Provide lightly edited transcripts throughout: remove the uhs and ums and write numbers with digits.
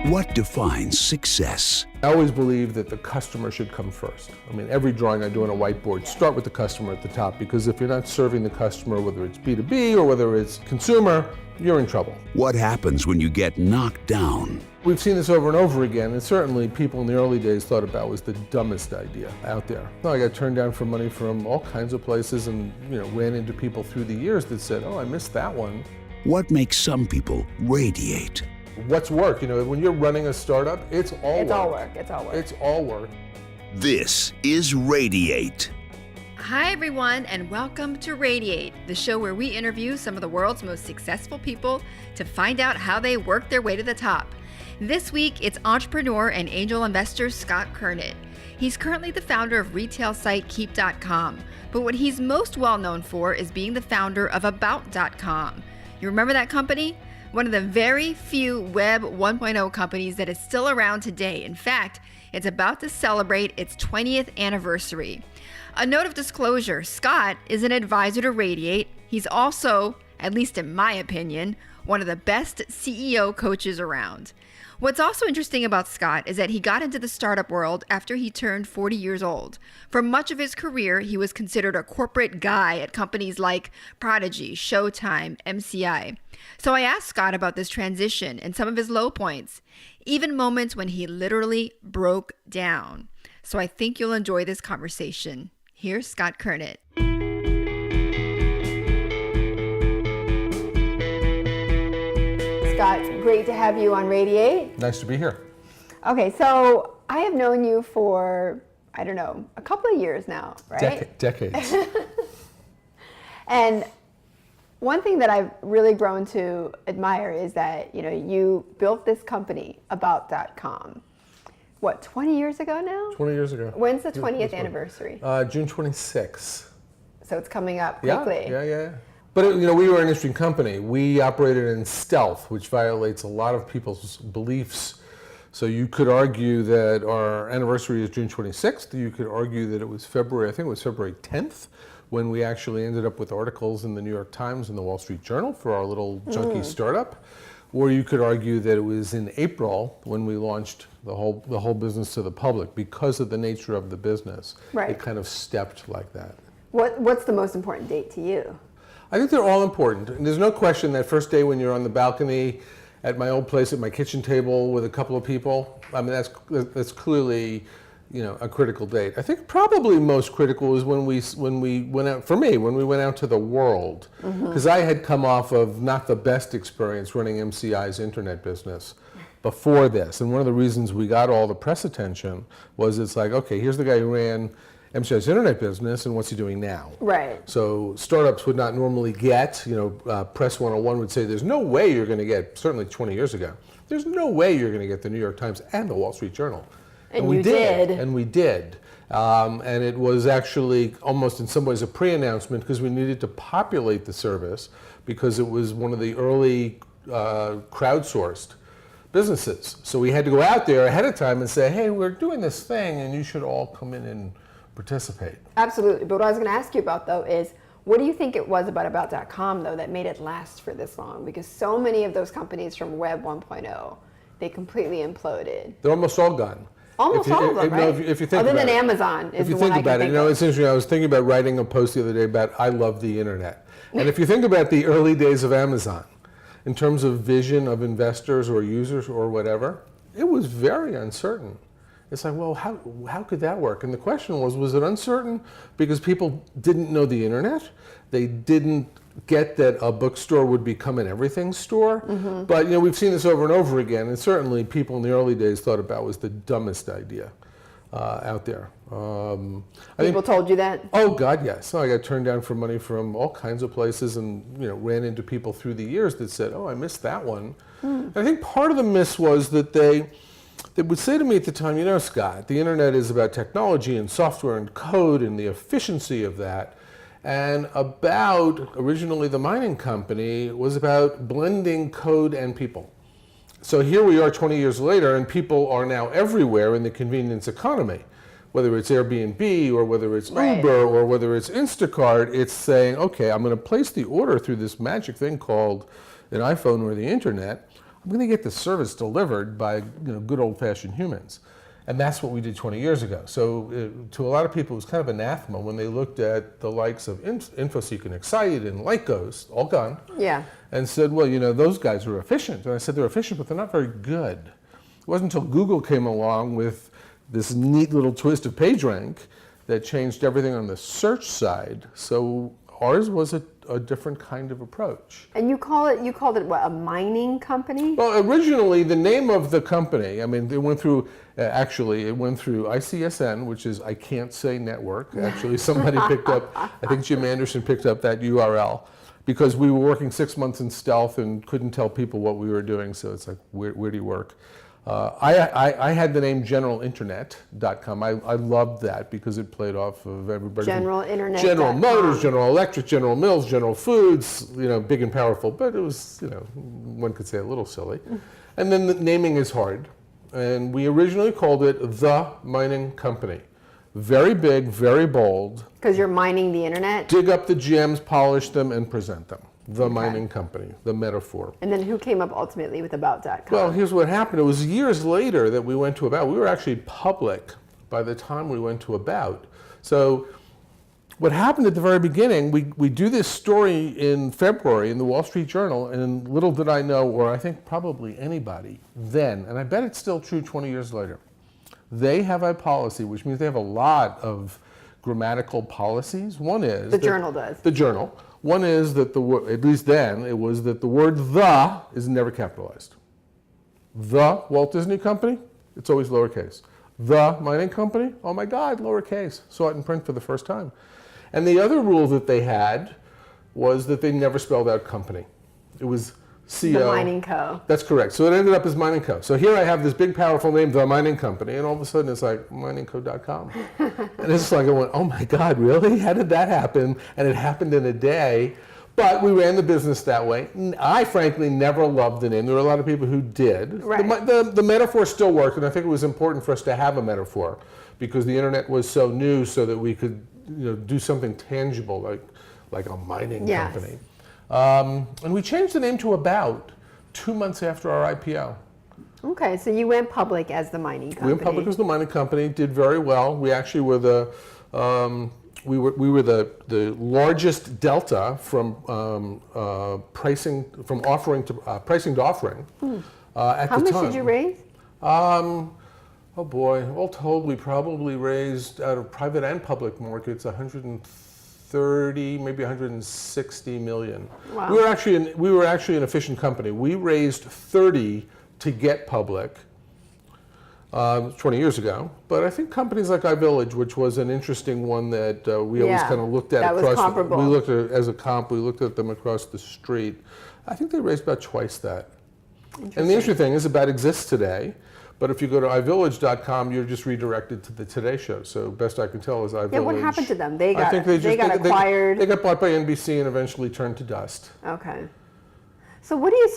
What defines success? I always believe that the customer should come first. I mean, every drawing I do on a whiteboard, start with the customer at the top, because if you're not serving the customer, whether it's B2B or whether it's consumer, you're in trouble. What happens when you get knocked down? We've seen this over and over again, and certainly people in the early days thought about was the dumbest idea out there. I got turned down for money from all kinds of places and ran into people through the years that said, oh, I missed that one. What makes some people radiate? What's work? When you're running a startup, it's all work. It's all work. It's all work. This is Radiate. Hi, everyone, and welcome to Radiate, the show where we interview some of the world's most successful people to find out how they work their way to the top. This week, it's entrepreneur and angel investor Scott Kurnit. He's currently the founder of retail site Keep.com, but what he's most well known for is being the founder of About.com. You remember that company? One of the very few Web 1.0 companies that is still around today. In fact, it's about to celebrate its 20th anniversary. A note of disclosure, Scott is an advisor to Radiate. He's also, at least in my opinion, one of the best CEO coaches around. What's also interesting about Scott is that he got into the startup world after he turned 40 years old. For much of his career, he was considered a corporate guy at companies like Prodigy, Showtime, MCI. So I asked Scott about this transition and some of his low points, even moments when he literally broke down. So I think you'll enjoy this conversation. Here's Scott Kurnit. Scott, it's great to have you on Radiate. Nice to be here. Okay, so I have known you for, a couple of years now, right? Decades. And one thing that I've really grown to admire is that, you built this company, About.com. What, 20 years ago now? 20 years ago. When's the 20th anniversary? June 26th. So it's coming up quickly. Yeah. But we were an interesting company. We operated in stealth, which violates a lot of people's beliefs. So you could argue that our anniversary is June 26th. You could argue that it was February 10th, when we actually ended up with articles in the New York Times and the Wall Street Journal for our little junky startup. Or you could argue that it was in April when we launched the whole business to the public. Because of the nature of the business, right. It kind of stepped like that. What's the most important date to you? I think they're all important. And there's no question that first day when you're on the balcony at my old place at my kitchen table with a couple of people, that's clearly a critical date. I think probably most critical is when we went out, for me, when we went out to the world. Because I had come off of not the best experience running MCI's internet business before this. And one of the reasons we got all the press attention was it's like, okay, here's the guy who ran MCI's internet business, and what's he doing now? Right. So startups would not normally get, Press 101 would say, there's no way you're going to get, certainly 20 years ago, there's no way you're going to get the New York Times and the Wall Street Journal. And we did. And we did. And it was actually almost in some ways a pre-announcement because we needed to populate the service because it was one of the early crowdsourced businesses. So we had to go out there ahead of time and say, hey, we're doing this thing and you should all come in and participate. Absolutely. But what I was going to ask you about, though, is what do you think it was about About.com, though, that made it last for this long? Because so many of those companies from Web 1.0, they completely imploded. They're almost all gone. Almost all of them, right? If you think Other about than it, Amazon is if you the one think I about can it, think of. it's interesting. I was thinking about writing a post the other day about I love the internet. And if you think about the early days of Amazon, in terms of vision of investors or users or whatever, it was very uncertain. It's like, well, how could that work? And the question was it uncertain because people didn't know the internet? They didn't get that a bookstore would become an everything store? But we've seen this over and over again, and certainly people in the early days thought about was the dumbest idea out there. People told you that? Oh God, yes. I got turned down for money from all kinds of places and ran into people through the years that said, oh, I missed that one. And I think part of the miss was that they would say to me at the time, Scott, the internet is about technology and software and code and the efficiency of that. And originally the mining company was about blending code and people. So here we are 20 years later, and people are now everywhere in the convenience economy. Whether it's Airbnb or whether it's Uber or whether it's Instacart, it's saying, okay, I'm going to place the order through this magic thing called an iPhone or the internet. I'm going to get the service delivered by good old-fashioned humans. And that's what we did 20 years ago. So to a lot of people, it was kind of anathema when they looked at the likes of InfoSeek and Excite and Lycos, all gone, and said, well, those guys are efficient. And I said, they're efficient, but they're not very good. It wasn't until Google came along with this neat little twist of PageRank that changed everything on the search side. So ours was a different kind of approach. And you called it what, a mining company? Well, originally the name of the company, I mean, it went through ICSN, which is I Can't Say Network. Actually, somebody picked up, I think Jim Anderson picked up that URL because we were working 6 months in stealth and couldn't tell people what we were doing. So it's like, where do you work? I had the name generalinternet.com. I loved that because it played off of everybody. General Internet. General Motors, General Electric, General Mills, General Foods, big and powerful, but it was, one could say a little silly. And then the naming is hard. And we originally called it The Mining Company. Very big, very bold. Because you're mining the internet? Dig up the gems, polish them, and present them. The Mining Company, the metaphor. And then who came up ultimately with About.com? Well, here's what happened. It was years later that we went to About. We were actually public by the time we went to About. So what happened at the very beginning, we do this story in February in the Wall Street Journal, and little did I know, or I think probably anybody then, and I bet it's still true 20 years later, they have a policy, which means they have a lot of grammatical policies. One is... The Journal does. The Journal. One is that at least then, it was that the word the is never capitalized. The Walt Disney Company, it's always lowercase. The Mining Company, oh my God, lowercase. Saw it in print for the first time. And the other rule that they had was that they never spelled out company. It was C-O. The Mining Co. That's correct. So it ended up as Mining Co. So here I have this big, powerful name, The Mining Company, and all of a sudden it's like miningco.com. And it's like I went, oh my God, really? How did that happen? And it happened in a day. But we ran the business that way. I frankly never loved the name. There were a lot of people who did. Right. The metaphor still worked, and I think it was important for us to have a metaphor because the internet was so new so that we could do something tangible like a mining company. And we changed the name to About 2 months after our IPO. Okay, so you went public as the mining company. We went public as the mining company, did very well. We actually were the largest delta from pricing to offering at How the time. much did you raise? Oh boy, all told, we probably raised out of private and public markets 130, maybe 160 million. Wow. We were actually an efficient company. We raised 30 to get public 20 years ago. But I think companies like iVillage, which was an interesting one that we always kind of looked at that was comparable. We looked at it as a comp. We looked at them across the street. I think they raised about twice that. And the interesting thing is About exists today. But if you go to iVillage.com, you're just redirected to the Today Show. So best I can tell is iVillage. Yeah, what happened to them? They got acquired. They got bought by NBC and eventually turned to dust. Okay. So what do you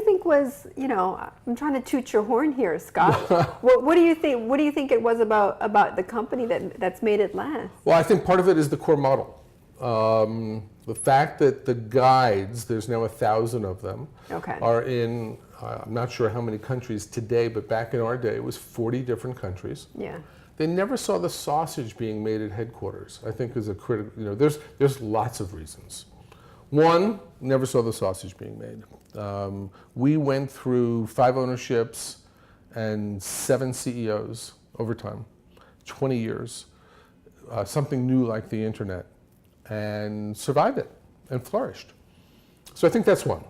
think was, I'm trying to toot your horn here, Scott. what do you think it was about the company that's made it last? Well, I think part of it is the core model. The fact that the guides, there's now 1,000 of them, are in, I'm not sure how many countries today, but back in our day, it was 40 different countries. Yeah. They never saw the sausage being made at headquarters, I think is a critical, there's lots of reasons. One, never saw the sausage being made. We went through 5 ownerships and 7 CEOs over time, 20 years, something new like the internet, and survived it and flourished. So I think that's one.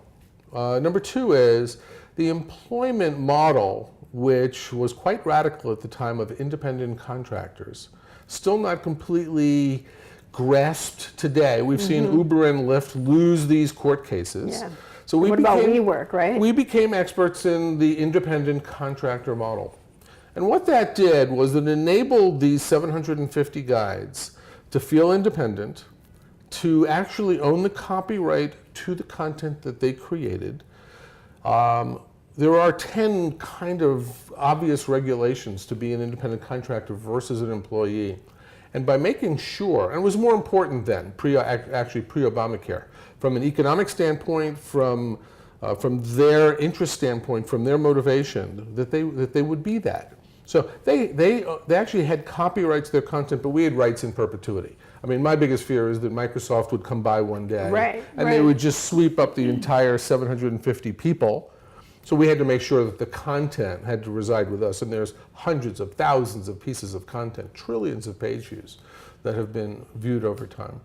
Number 2 is the employment model, which was quite radical at the time of independent contractors, still not completely grasped today. We've seen Uber and Lyft lose these court cases. Yeah. So what about WeWork, right? We became experts in the independent contractor model. And what that did was it enabled these 750 guides to feel independent, to actually own the copyright to the content that they created. There are 10 kind of obvious regulations to be an independent contractor versus an employee. And by making sure, and it was more important then, pre-Obamacare, from an economic standpoint, from from their interest standpoint, from their motivation, that they would be that. So they actually had copyrights to their content, but we had rights in perpetuity. I mean, my biggest fear is that Microsoft would come by one day and they would just sweep up the entire 750 people. So we had to make sure that the content had to reside with us, and there's hundreds of thousands of pieces of content, trillions of page views that have been viewed over time.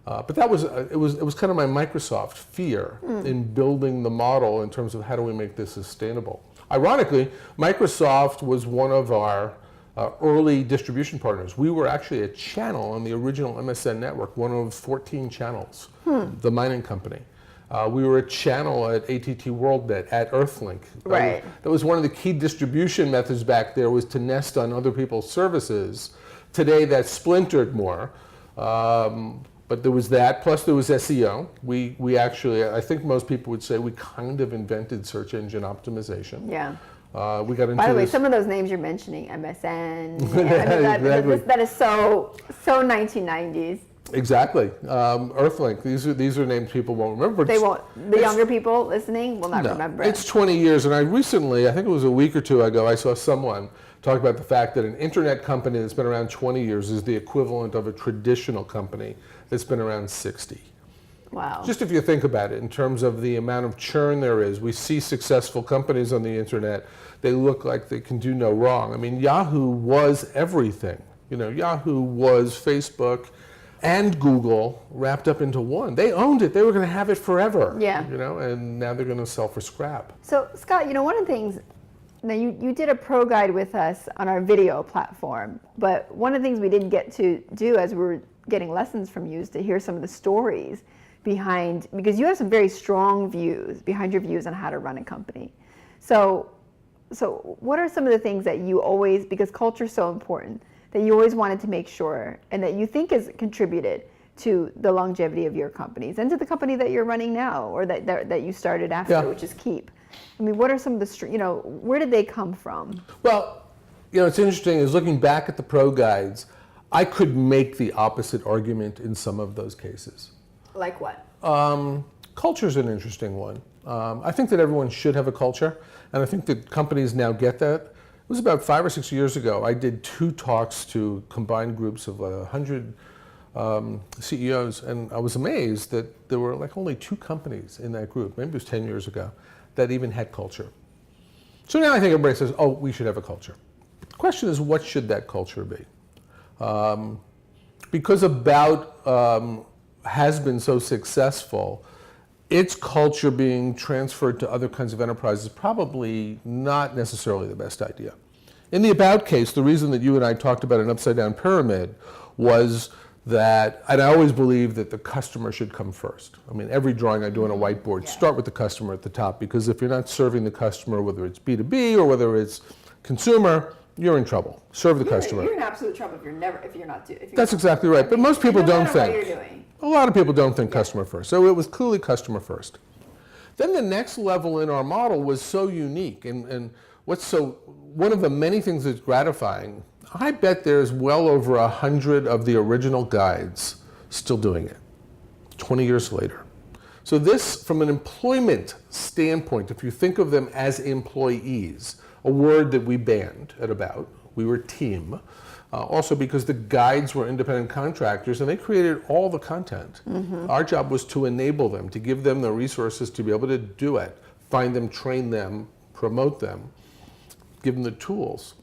But that was it was kind of my Microsoft fear in building the model in terms of how do we make this sustainable. Ironically, Microsoft was one of our early distribution partners. We were actually a channel on the original MSN network, one of 14 channels, the mining company. We were a channel at AT&T WorldNet, at Earthlink. That was one of the key distribution methods back there, was to nest on other people's services. Today that's splintered more. But there was that, plus there was SEO. We actually, I think most people would say we kind of invented search engine optimization. Yeah. We got into By the way, this. some of those names you're mentioning, MSN, that is so 1990s. Exactly. Earthlink, these are names people won't remember. They won't. The younger people listening will not remember. It's 20 years, and I recently, I think it was a week or two ago, I saw someone talk about the fact that an internet company that's been around 20 years is the equivalent of a traditional company that's been around 60. Wow. Just if you think about it in terms of the amount of churn there is, we see successful companies on the internet, they look like they can do no wrong. I mean, Yahoo was everything. You know, Yahoo was Facebook and Google wrapped up into one. They owned it. They were going to have it forever. Yeah. You know, and now they're going to sell for scrap. So, Scott, you know, one of the things, now you did a pro guide with us on our video platform, but one of the things we didn't get to do as we were getting lessons from you is to hear some of the stories behind, because you have some very strong views behind your views on how to run a company. So what are some of the things that you always, because culture is so important, that you always wanted to make sure and that you think has contributed to the longevity of your companies and to the company that you're running now, or that you started after, which is Keep? I mean, what are some of the, where did they come from? Well, you know, it's interesting is looking back at the pro guides, I could make the opposite argument in some of those cases. Like what? Culture is an interesting one. I think that everyone should have a culture, and I think that companies now get that. It was about 5 or 6 years ago, I did 2 talks to combined groups of 100 CEOs, and I was amazed that there were like only 2 companies in that group, maybe it was 10 years ago, that even had culture. So now I think everybody says, oh, we should have a culture. The question is, what should that culture be? Because About has been so successful, its culture being transferred to other kinds of enterprises is probably not necessarily the best idea. In the About case, the reason that you and I talked about an upside-down pyramid was that, and I always believe that the customer should come first. I mean, every drawing I do on a whiteboard, start with the customer at the top, because if you're not serving the customer, whether it's B2B or whether it's consumer, you're in trouble. Serve the customer. You're in absolute trouble if you're not doing. That's exactly right. But most people don't think. What you're doing. A lot of people don't think customer first. So it was clearly customer first. Then the next level in our model was so unique, and one of the many things that's gratifying, I bet there's well over 100 of the original guides still doing it 20 years later. So this, from an employment standpoint, if you think of them as employees, a word that we banned at About, we were team, also because the guides were independent contractors and they created all the content. Our job was to enable them, to give them the resources to be able to do it, find them, train them, promote them, give them the tools.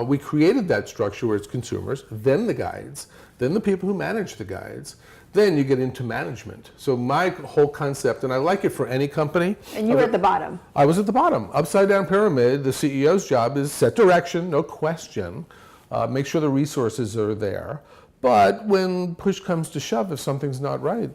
We created that structure where it's consumers, then the guides, then the people who manage the guides, then you get into management. So my whole concept, and I like it for any company. And you were at the bottom. I was at the bottom. Upside down pyramid, the CEO's job is set direction, no question, make sure the resources are there. But when push comes to shove, if something's not right,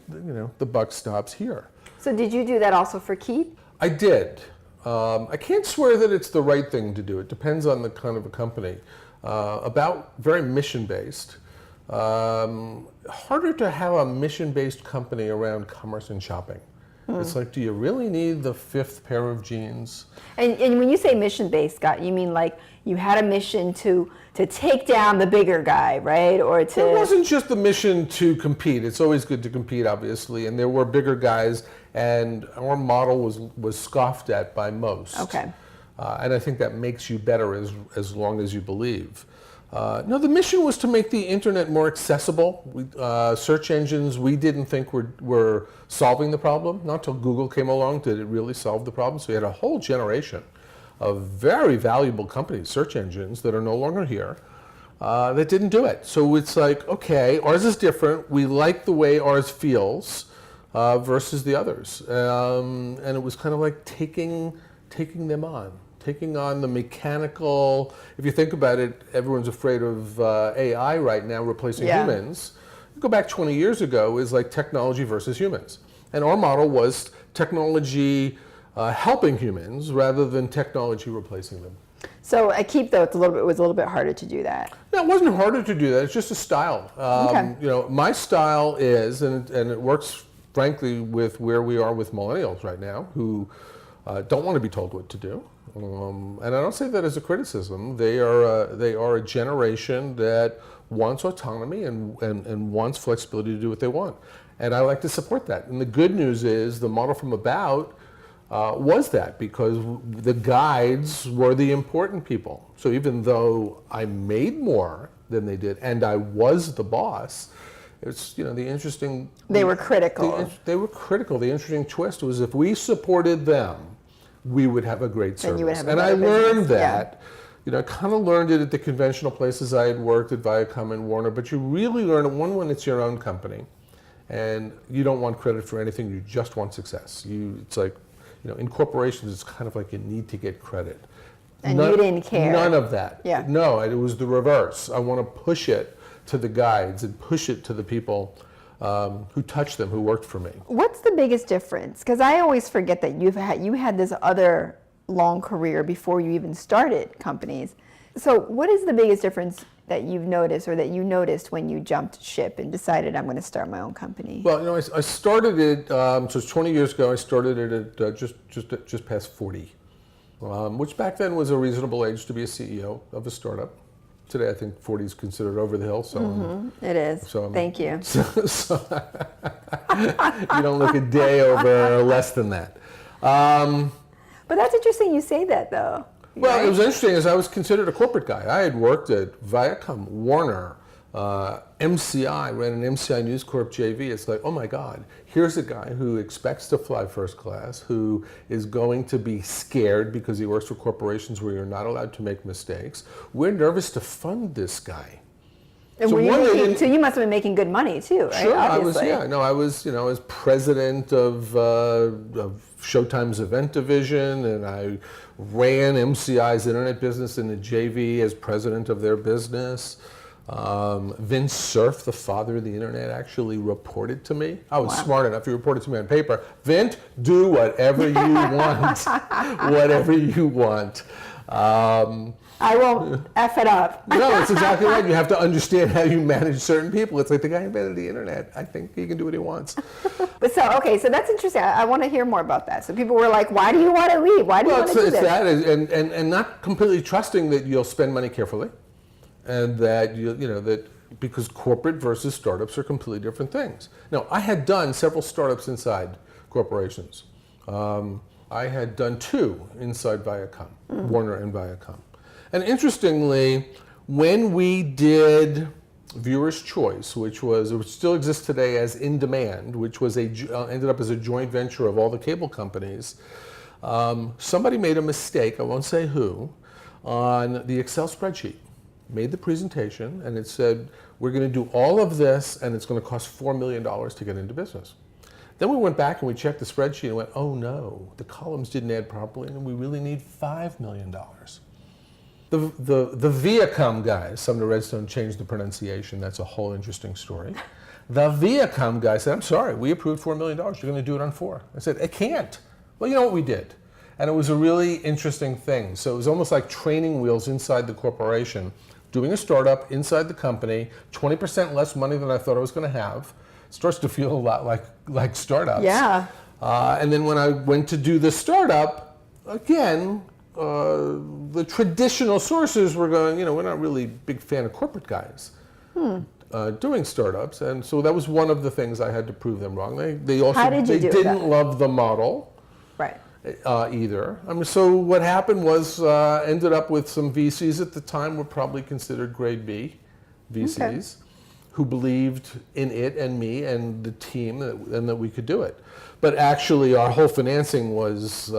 the buck stops here. So did you do that also for Keep? I did. I can't swear that it's the right thing to do. It depends on the kind of a company. About very mission-based. Harder to have a mission-based company around commerce and shopping. It's like, do you really need the 5th pair of jeans? And when you say mission-based, Scott, you mean like you had a mission to take down the bigger guy, right? Or to... It wasn't just the mission to compete. It's always good to compete, obviously, and there were bigger guys And our model was scoffed at by most. Okay. And I think that makes you better as long as you believe. No, the mission was to make the internet more accessible. Search engines we didn't think were solving the problem. Not until Google came along did it really solve the problem. So we had a whole generation of very valuable companies, search engines, that are no longer here, that didn't do it. So it's like, okay, ours is different. We like the way ours feels versus the others. And it was kind of like taking them on. Taking on the mechanical, if you think about it, everyone's afraid of AI right now replacing humans. Go back 20 years ago, is like technology versus humans. And our model was technology helping humans rather than technology replacing them. So I keep though, it was a little bit harder to do that. No, it wasn't harder to do that, it's just a style. Okay. You know, my style is, and it works frankly with where we are with millennials right now, who don't want to be told what to do. And I don't say that as a criticism. They are a generation that wants autonomy and wants flexibility to do what they want. And I like to support that. And the good news is the model from About was that, because the guides were the important people. So even though I made more than they did and I was the boss, it's, you know, the interesting... They were critical. They were critical. The interesting twist was if we supported them, we would have a great service. You would have a and I better learned business. that. You know, I kind of learned it at the conventional places I had worked at Viacom and Warner, but you really learn it when it's your own company. And you don't want credit for anything, you just want success. It's like, you know, in corporations, it's kind of like you need to get credit. And you didn't care. None of that. Yeah. No, it was the reverse. I want to push it to the guides and push it to the people who touched them, who worked for me. What's the biggest difference? Because I always forget that you had this other long career before you even started companies. So what is the biggest difference that you've noticed, or that you noticed when you jumped ship and decided I'm going to start my own company? Well, you know, I started it, so it's 20 years ago. I started it at just past 40, which back then was a reasonable age to be a CEO of a startup. Today, I think 40 is considered over the hill. So it is. Thank you. So you don't look a day over less than that. But that's interesting you say that, though. Well, right? it was interesting, as I was considered a corporate guy. I had worked at Viacom, Warner, MCI, ran an MCI News Corp JV. It's like, oh my God, here's a guy who expects to fly first class, who is going to be scared because he works for corporations where you're not allowed to make mistakes. We're nervous to fund this guy. And So so you must have been making good money too, right? Sure, Obviously. I was president of Showtime's event division, and I ran MCI's internet business in the JV as president of their business. Vince Cerf, the father of the internet, actually reported to me. I was smart enough, he reported to me on paper. Vint, do whatever you want, whatever you want. I won't F it up. No, that's exactly right. You have to understand how you manage certain people. It's like the guy who invented the internet. I think he can do what he wants. But so that's interesting. I want to hear more about that. So people were like, why do you want to leave? Why do you want to do this? It's that, and not completely trusting that you'll spend money carefully, and that that because corporate versus startups are completely different things. Now, I had done several startups inside corporations. I had done 2 inside Viacom, Warner and Viacom. And interestingly, when we did Viewer's Choice, which still exists today as In Demand, which was ended up as a joint venture of all the cable companies, somebody made a mistake, I won't say who, on the Excel spreadsheet. Made the presentation, and it said, we're going to do all of this, and it's going to cost $4 million to get into business. Then we went back and we checked the spreadsheet and went, oh no, the columns didn't add properly, and we really need $5 million. The Viacom guys, some of the Redstone changed the pronunciation, that's a whole interesting story. The Viacom guy said, I'm sorry, we approved $4 million, you're going to do it on 4. I said, I can't. Well, you know what we did? And it was a really interesting thing. So it was almost like training wheels inside the corporation, doing a startup inside the company, 20% less money than I thought I was going to have. It starts to feel a lot like startups. Yeah. And then when I went to do the startup, again, the traditional sources were going, we're not really a big fan of corporate guys. doing startups, and so that was one of the things I had to prove them wrong. They also How did you do didn't that? love the model Right. either. I mean, so what happened was ended up with some VCs at the time were probably considered grade B VCs who believed in it and me and the team and that we could do it. But actually, our whole financing was.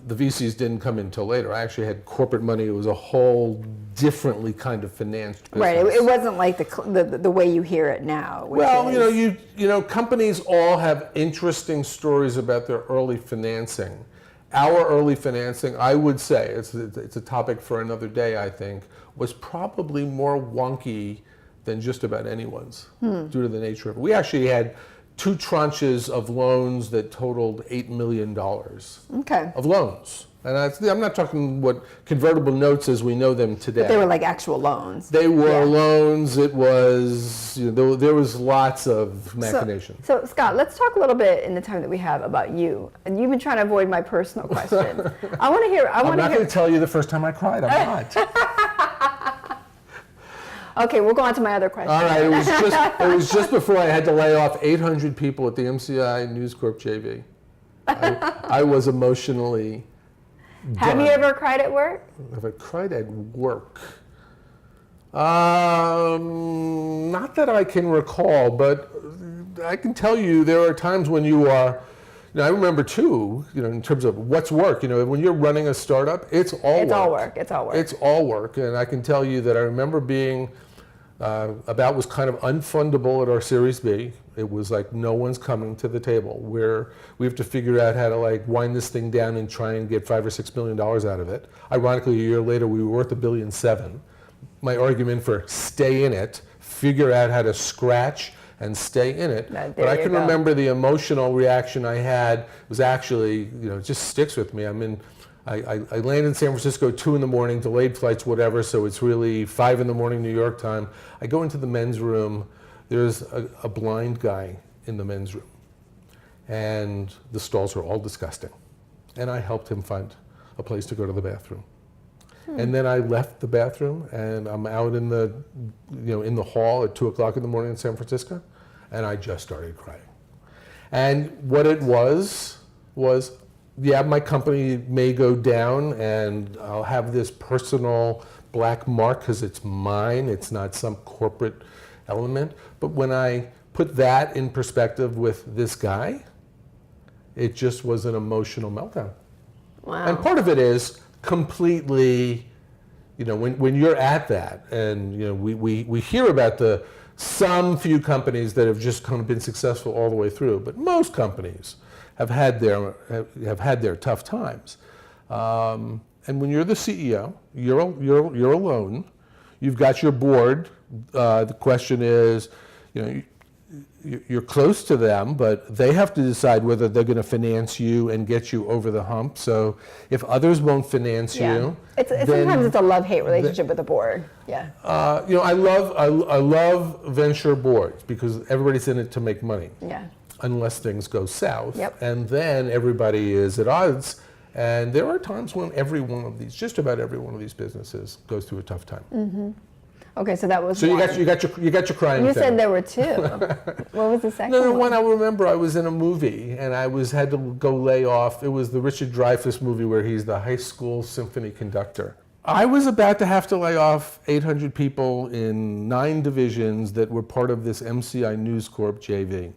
The VCs didn't come in until later. I actually had corporate money. It was a whole differently kind of financed business. Right. It wasn't like the way you hear it now. Which Well, is, you know, companies all have interesting stories about their early financing. Our early financing, I would say, it's a topic for another day, I think, was probably more wonky than just about anyone's due to the nature of it. We actually had 2 tranches of loans that totaled $8 million Okay. of loans. And I'm not talking what convertible notes as we know them today. But they were like actual loans. They were Yeah. loans. It was, there was lots of machination. So Scott, let's talk a little bit in the time that we have about you. And you've been trying to avoid my personal question. I want to hear. I'm not going to tell you the first time I cried. I'm not. Okay, we'll go on to my other question. All right. It was just before I had to lay off 800 people at the MCI News Corp JV. I was emotionally. Have you ever cried at work? Have I cried at work? Not that I can recall, but I can tell you there are times when you are. I remember too. In terms of what's work. When you're running a startup, it's all work. It's all work. It's all work. It's all work, and I can tell you that I remember being about was kind of unfundable at our Series B. It was like no one's coming to the table. We have to figure out how to like wind this thing down and try and get $5 or $6 million out of it. Ironically, a year later, we were worth $1.7 billion. My argument for stay in it, figure out how to scratch and stay in it. But I can remember the emotional reaction I had was actually, it just sticks with me. I landed in San Francisco 2 a.m, delayed flights, whatever, so it's really 5 a.m. New York time. I go into the men's room. There's a blind guy in the men's room, and the stalls are all disgusting. And I helped him find a place to go to the bathroom. And then I left the bathroom, and I'm out in the hall at 2 o'clock in the morning in San Francisco, and I just started crying. And what it was, yeah, my company may go down, and I'll have this personal black mark because it's mine. It's not some corporate element. But when I put that in perspective with this guy, it just was an emotional meltdown. Wow. And part of it is completely, when you're at that, and we hear about some few companies that have just kind of been successful all the way through, but most companies have had their tough times. And when you're the CEO, you're alone. You've got your board. The question is, you're close to them, but they have to decide whether they're going to finance you and get you over the hump. So if others won't finance you, sometimes it's a love-hate relationship with the board. Yeah. I love venture boards because everybody's in it to make money. Yeah. Unless things go south. Yep. And then everybody is at odds. And there are times when just about every one of these businesses goes through a tough time. Mm-hmm. Okay, so that was so one. you got your crying. You thing. said there were 2. What was the second No, one? one I remember. I was in a movie and I had to go lay off. It was the Richard Dreyfuss movie where he's the high school symphony conductor. I was about to have to lay off 800 people in 9 divisions that were part of this MCI News Corp JV.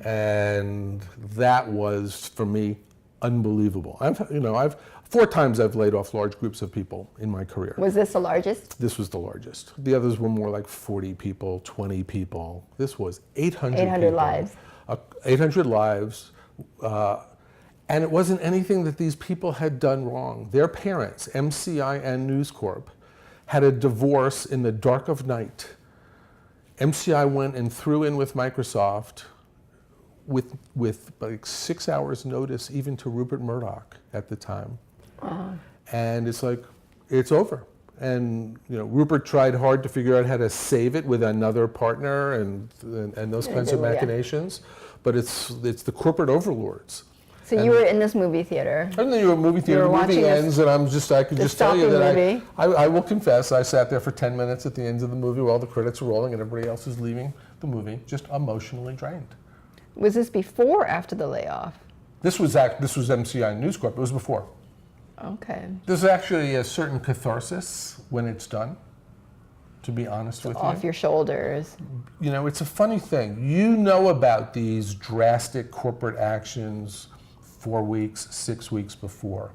And that was, for me, unbelievable. I've 4 times I've laid off large groups of people in my career. Was this the largest? This was the largest. The others were more like 40 people, 20 people. This was 800 people. Lives. 800 lives. And it wasn't anything that these people had done wrong. Their parents, MCI and News Corp, had a divorce in the dark of night. MCI went and threw in with Microsoft with like 6 hours notice even to Rupert Murdoch at the time. And it's like, it's over. And Rupert tried hard to figure out how to save it with another partner and those kinds of machinations. But it's the corporate overlords So you were in this movie theater. I'm in the movie theater. The movie ends, and I could just tell you that I will confess, I sat there for 10 minutes at the end of the movie while the credits were rolling and everybody else is leaving the movie, just emotionally drained. Was this before or after the layoff? This was MCI News Corp. It was before. Okay. There's actually a certain catharsis when it's done, to be honest with you. Off your shoulders. You know, it's a funny thing. You know about these drastic corporate actions 4 weeks, 6 weeks before.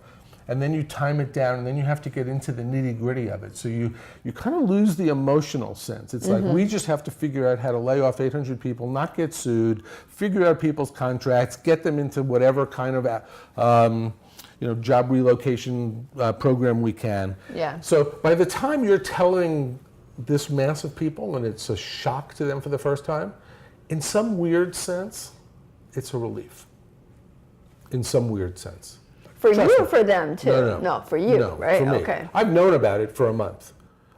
And then you time it down, and then you have to get into the nitty-gritty of it. So you kind of lose the emotional sense. It's like, we just have to figure out how to lay off 800 people, not get sued, figure out people's contracts, get them into whatever kind of job relocation program we can. Yeah. So by the time you're telling this mass of people, and it's a shock to them for the first time, in some weird sense, it's a relief. In some weird sense. For you or for them too? No, for you, no, right? For me. Okay. I've known about it for a month.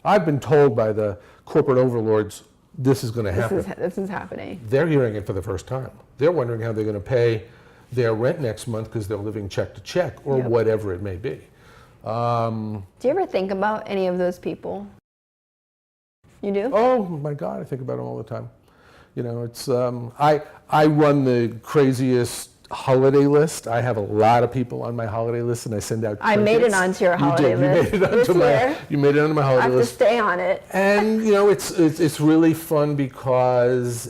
I've been told by the corporate overlords this is going to happen. This is happening. They're hearing it for the first time. They're wondering how they're going to pay their rent next month because they're living check to check or whatever it may be. Do you ever think about any of those people? You do? Oh my God, I think about them all the time. You know, it's I run the craziest holiday list. I have a lot of people on my holiday list, and I send out. I made it onto your holiday list. You made it onto my holiday list. I have to stay on it. And you know, it's really fun because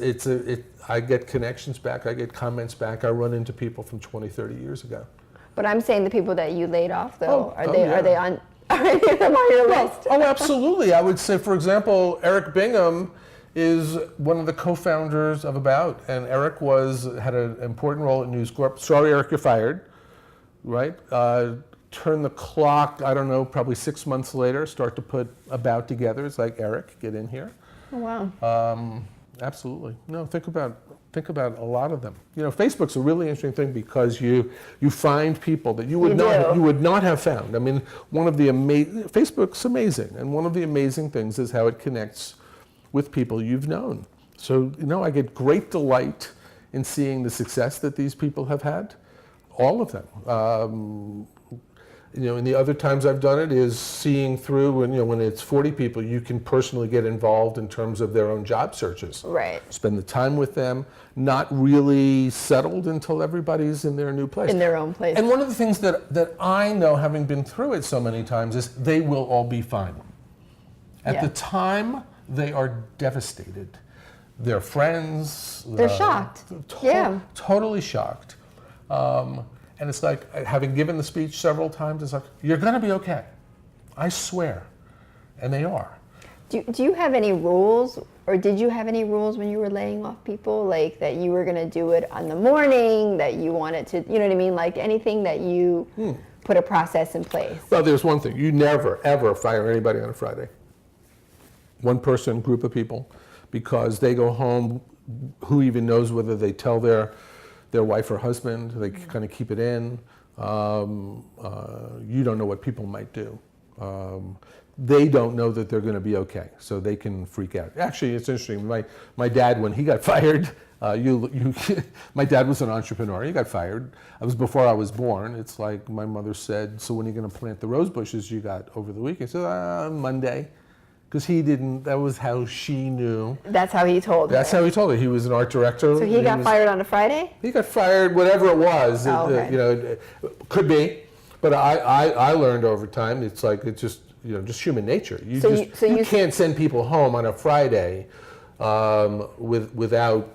I get connections back, I get comments back. I run into people from 20, 30 years ago. But I'm saying the people that you laid off, though, are they on? Are any of them on your list? Oh, absolutely. I would say, for example, Eric Bingham is one of the co-founders of About, and Eric had an important role at News Corp. Sorry, Eric, you're fired, right? Turn the clock, I don't know, probably 6 months later, start to put About together. It's like, Eric, get in here. Oh, wow. Absolutely. No, think about a lot of them. You know, Facebook's a really interesting thing because you find people that you would not have found. I mean, Facebook's amazing, and one of the amazing things is how it connects with people you've known. So, you know, I get great delight in seeing the success that these people have had, all of them. You know, and the other times I've done it is seeing through when it's 40 people, you can personally get involved in terms of their own job searches. Right. Spend the time with them, not really settled until everybody's in their new place. In their own place. And one of the things that I know, having been through it so many times, is they will all be fine. At the time, they are devastated. Their friends. They're shocked. Totally shocked. And it's like, having given the speech several times, it's like, you're going to be okay. I swear. And they are. Do you have any rules, or did you have any rules when you were laying off people? Like that you were going to do it on the morning, that you wanted to, you know what I mean? Like anything that you put a process in place? Well, there's one thing. You never, ever fire anybody on a Friday. One person, group of people, because they go home, who even knows whether they tell their wife or husband, they kind of keep it in. You don't know what people might do. They don't know that they're going to be okay, so they can freak out. Actually, it's interesting. My dad, when he got fired, my dad was an entrepreneur. He got fired. It was before I was born. It's like my mother said, so when are you going to plant the rose bushes you got over the weekend? I said, Monday. Because that was how she knew. That's how he told her. That's how he told her. He was an art director. So he got fired on a Friday? He got fired, whatever it was. Oh, okay. You know, could be. But I learned over time, it's like, it's just, you know, just human nature. You can't send people home on a Friday without,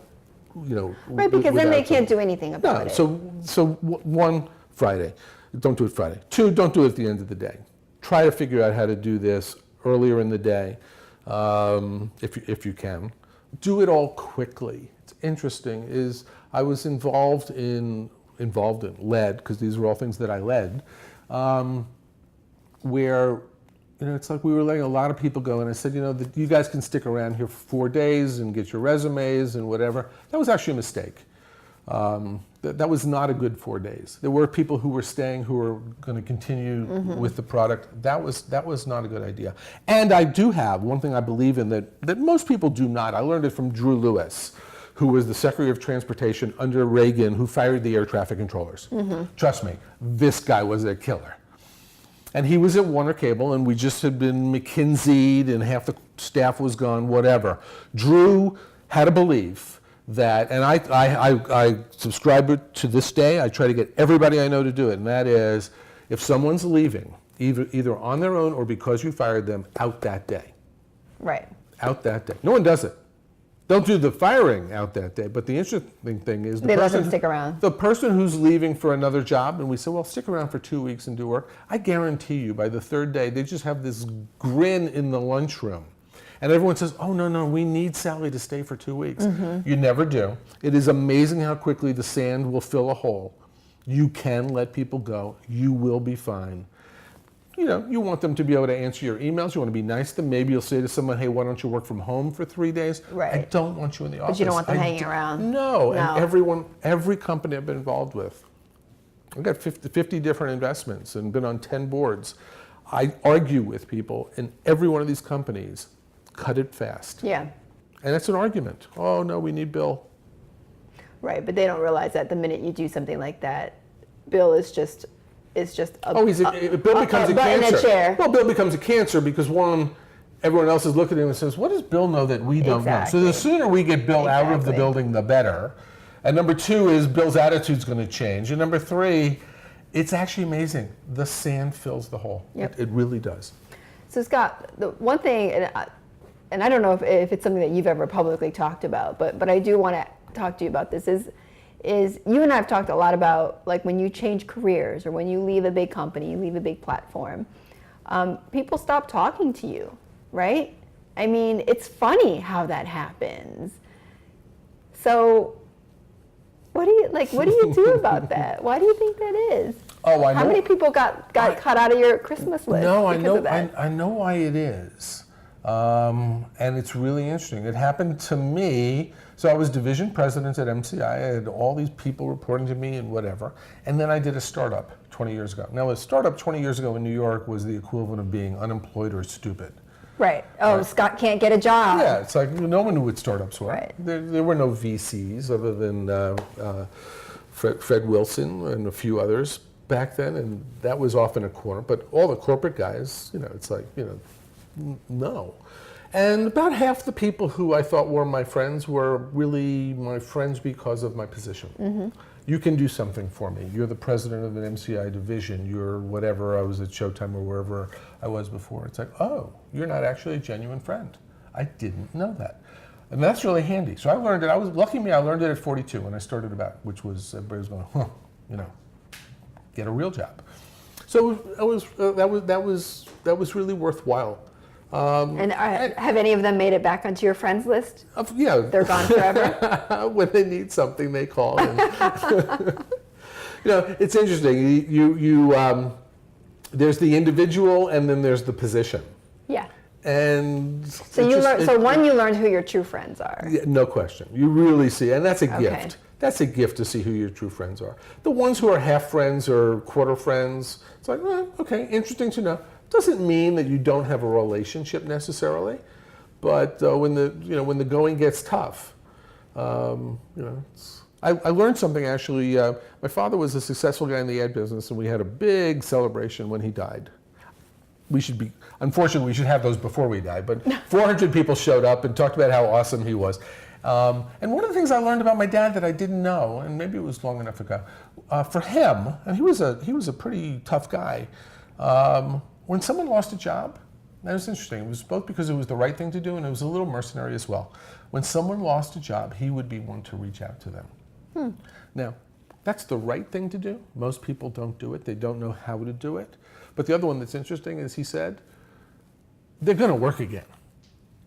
you know. Right, because then they can't do anything about it. So one, Friday. Don't do it Friday. 2, don't do it at the end of the day. Try to figure out how to do this earlier in the day, if you can. Do it all quickly. It's interesting, I was involved in, led, because these were all things that I led, where, you know, it's like we were letting a lot of people go, and I said, you know, you guys can stick around here for 4 days and get your resumes and whatever. That was actually a mistake. That was not a good 4 days. There were people who were staying who were going to continue with the product. That was not a good idea. And I do have one thing I believe in that most people do not. I learned it from Drew Lewis, who was the Secretary of Transportation under Reagan, who fired the air traffic controllers. Trust me, this guy was a killer. And he was at Warner Cable, and we just had been McKinsey'd, and half the staff was gone, whatever. Drew had a belief that, and I subscribe to this day, I try to get everybody I know to do it, and that is, if someone's leaving, either on their own or because you fired them, out that day. Right. Out that day. No one does it. Don't do the firing out that day, but the interesting thing is They let them stick around. The person who's leaving for another job, and we say, well, stick around for 2 weeks and do work, I guarantee you by the third day, they just have this grin in the lunchroom. And everyone says, oh, no, we need Sally to stay for 2 weeks. You never do. It is amazing how quickly the sand will fill a hole. You can let people go. You will be fine. You know, you want them to be able to answer your emails. You want to be nice to them. Maybe you'll say to someone, hey, why don't you work from home for 3 days? Right. I don't want you in the office. But you don't want them hanging around. No, and every company I've been involved with, I've got 50 different investments and been on 10 boards. I argue with people in every one of these companies, cut it fast. Yeah. And it's an argument. Oh, no, we need Bill. Right, but they don't realize that the minute you do something like that, Bill is just a, Bill becomes a butt in cancer. a chair. Well, Bill becomes a cancer because one, everyone else is looking at him and says, what does Bill know that we don't know? So the sooner we get Bill out of the building, the better. And number two is Bill's attitude's going to change. And number three, it's actually amazing. The sand fills the hole. Yep. It really does. So Scott, the one thing, and I don't know if it's something that you've ever publicly talked about, but I do want to talk to you about this, is you and I have talked a lot about, like, when you change careers or when you leave a big company, you leave a big platform, people stop talking to you, right? I mean, it's funny how that happens. So what do you do about that? Why do you think that is? Oh, I know. How many people got cut out of your Christmas list? No, I because know. of that? I know why it is, and it's really interesting. It happened to me. So I was division president at MCI. I had all these people reporting to me and whatever. And then I did a startup 20 years ago. Now, a startup 20 years ago in New York was the equivalent of being unemployed or stupid. Right. Oh, right. Scott can't get a job. Yeah, it's like no one knew what startups were. Right. There were no VCs other than Fred Wilson and a few others back then, and that was often a corner. But all the corporate guys, it's like, no. And about half the people who I thought were my friends were really my friends because of my position. You can do something for me. You're the president of an MCI division. You're whatever. I was at Showtime or wherever I was before. It's like, oh, you're not actually a genuine friend. I didn't know that. And that's really handy. So I learned it. I learned it at 42 when I started about, which was, everybody was going, get a real job. So that was really worthwhile. And have any of them made it back onto your friends list? Yeah. They're gone forever? When they need something, they call. And it's interesting. There's the individual and then there's the position. Yeah. And so you learned who your true friends are. Yeah, no question. You really see, and that's a gift. That's a gift to see who your true friends are. The ones who are half friends or quarter friends, it's like, okay, interesting to know. Doesn't mean that you don't have a relationship necessarily, but when the going gets tough, I learned something actually. My father was a successful guy in the ad business, and we had a big celebration when he died. Unfortunately, we should have those before we die, but 400 people showed up and talked about how awesome he was. And one of the things I learned about my dad that I didn't know, and maybe it was long enough ago, for him, and he was a pretty tough guy. When someone lost a job, that was interesting. It was both because it was the right thing to do and it was a little mercenary as well. When someone lost a job, he would be one to reach out to them. Now, that's the right thing to do. Most people don't do it. They don't know how to do it. But the other one that's interesting is he said, they're going to work again.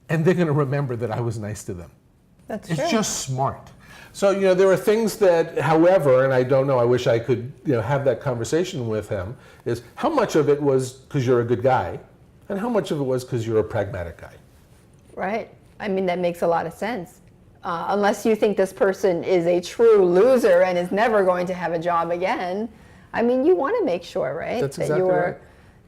And they're going to remember that I was nice to them. That's It's true. just smart. So, there are things that, however, and I don't know, I wish I could, have that conversation with him, is how much of it was because you're a good guy, and how much of it was because you're a pragmatic guy. Right. I mean, that makes a lot of sense. Unless you think this person is a true loser and is never going to have a job again. I mean, you want to make sure, right? That's exactly right.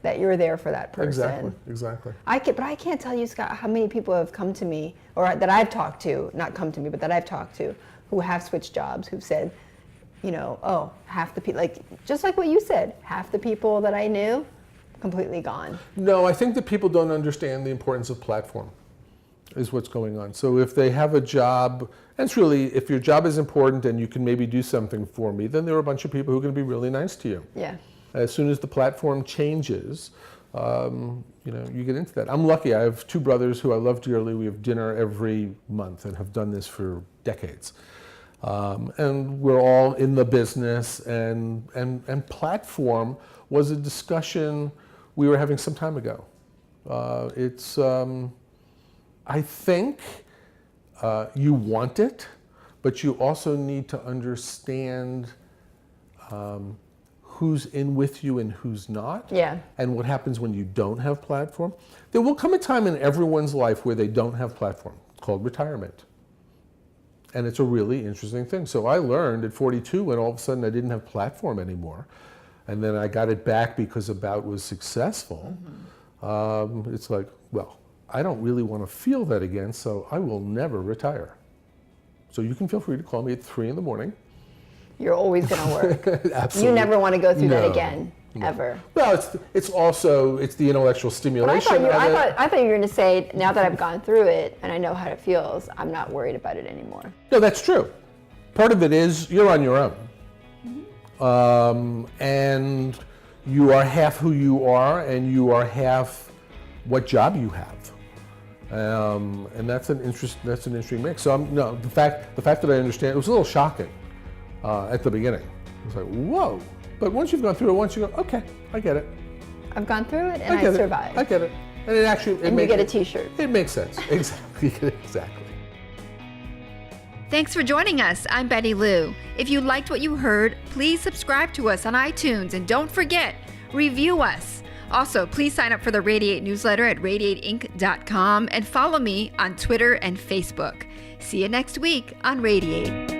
that you're there for that person. Exactly. But I can't tell you, Scott, how many people have come to me, or that I've talked to, not come to me, but that I've talked to, who have switched jobs, who've said, oh, half the people, just like what you said, half the people that I knew, completely gone. No, I think that people don't understand the importance of platform, is what's going on. So if they have a job, and it's really, if your job is important and you can maybe do something for me, then there are a bunch of people who are going to be really nice to you. Yeah. As soon as the platform changes, you get into that. I'm lucky. I have two brothers who I love dearly. We have dinner every month and have done this for decades. And we're all in the business, and platform was a discussion we were having some time ago. I think you want it, but you also need to understand who's in with you and who's not. Yeah. And what happens when you don't have platform. There will come a time in everyone's life where they don't have platform. It's called retirement. And it's a really interesting thing. So I learned at 42 when all of a sudden I didn't have platform anymore. And then I got it back because About was successful. Mm-hmm. It's like, well, I don't really want to feel that again, so I will never retire. So you can feel free to call me at 3 a.m. You're always going to work. Absolutely. You never want to go through that again, ever. Well, it's also the intellectual stimulation. But I thought you were going to say, now that I've gone through it and I know how it feels, I'm not worried about it anymore. No, that's true. Part of it is you're on your own. Mm-hmm. And you are half who you are, and you are half what job you have. And that's an interesting mix. So the fact that I understand, it was a little shocking at the beginning. It was like, whoa. But once you've gone through it, once you go, okay, I get it. I've gone through it and I survived. I get it. And it actually... And you get a t-shirt. It makes sense. Exactly. Thanks for joining us. I'm Betty Lou. If you liked what you heard, please subscribe to us on iTunes, and don't forget, review us. Also, please sign up for the Radiate newsletter at radiateinc.com and follow me on Twitter and Facebook. See you next week on Radiate.